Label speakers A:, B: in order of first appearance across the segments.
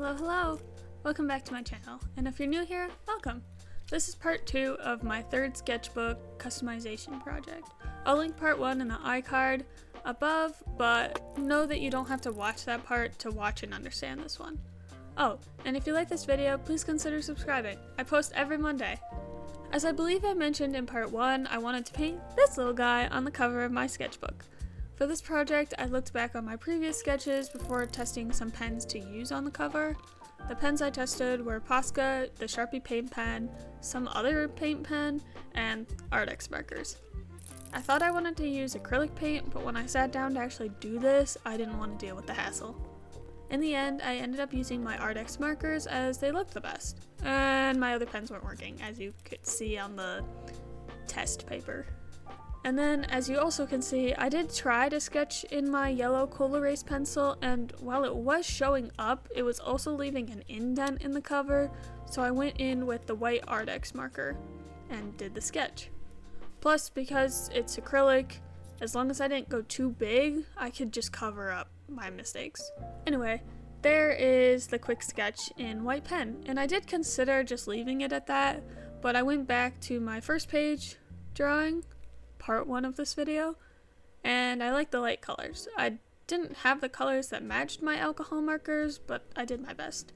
A: Hello, hello! Welcome back to my channel, and if you're new here, welcome! This is part 2 of my third sketchbook customization project. I'll link part 1 in the iCard above, but know that you don't have to watch that part to watch and understand this one. Oh, and if you like this video, please consider subscribing. I post every Monday. As I believe I mentioned in part 1, I wanted to paint this little guy on the cover of my sketchbook. For this project, I looked back on my previous sketches before testing some pens to use on the cover. The pens I tested were Posca, the Sharpie paint pen, some other paint pen, and Artex markers. I thought I wanted to use acrylic paint, but when I sat down to actually do this, I didn't want to deal with the hassle. In the end, I ended up using my Artex markers as they looked the best, and my other pens weren't working, as you could see on the test paper. And then, as you also can see, I did try to sketch in my yellow coal erase pencil, and while it was showing up, it was also leaving an indent in the cover, so I went in with the white Artex marker and did the sketch. Plus, because it's acrylic, as long as I didn't go too big, I could just cover up my mistakes. Anyway, there is the quick sketch in white pen, and I did consider just leaving it at that, but I went back to my first page drawing, part 1 of this video, and I like the light colors. I didn't have the colors that matched my alcohol markers, but I did my best.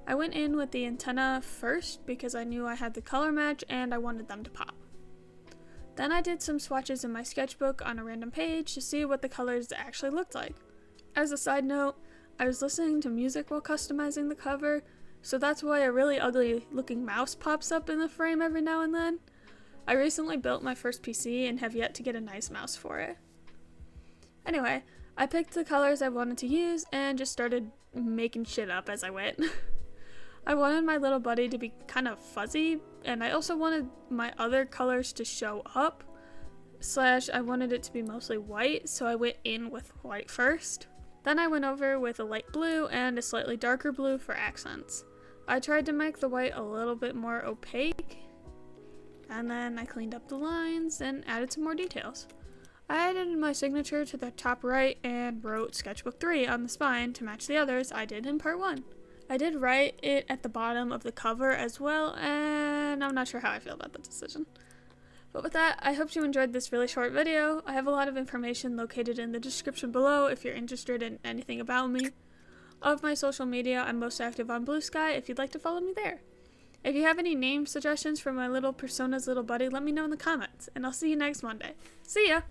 A: I went in with the antenna first because I knew I had the color match and I wanted them to pop. Then I did some swatches in my sketchbook on a random page to see what the colors actually looked like. As a side note, I was listening to music while customizing the cover, so that's why a really ugly looking mouse pops up in the frame every now and then. I recently built my first PC and have yet to get a nice mouse for it. Anyway, I picked the colors I wanted to use and just started making shit up as I went. I wanted my little buddy to be kind of fuzzy, and I also wanted my other colors to show up, / I wanted it to be mostly white, so I went in with white first. Then I went over with a light blue and a slightly darker blue for accents. I tried to make the white a little bit more opaque, and then I cleaned up the lines and added some more details. I added my signature to the top right and wrote Sketchbook 3 on the spine to match the others I did in part 1. I did write it at the bottom of the cover as well, and I'm not sure how I feel about the decision. But with that, I hope you enjoyed this really short video. I have a lot of information located in the description below if you're interested in anything about me. Of my social media, I'm most active on Blue Sky if you'd like to follow me there. If you have any name suggestions for my little persona's little buddy, let me know in the comments, and I'll see you next Monday. See ya!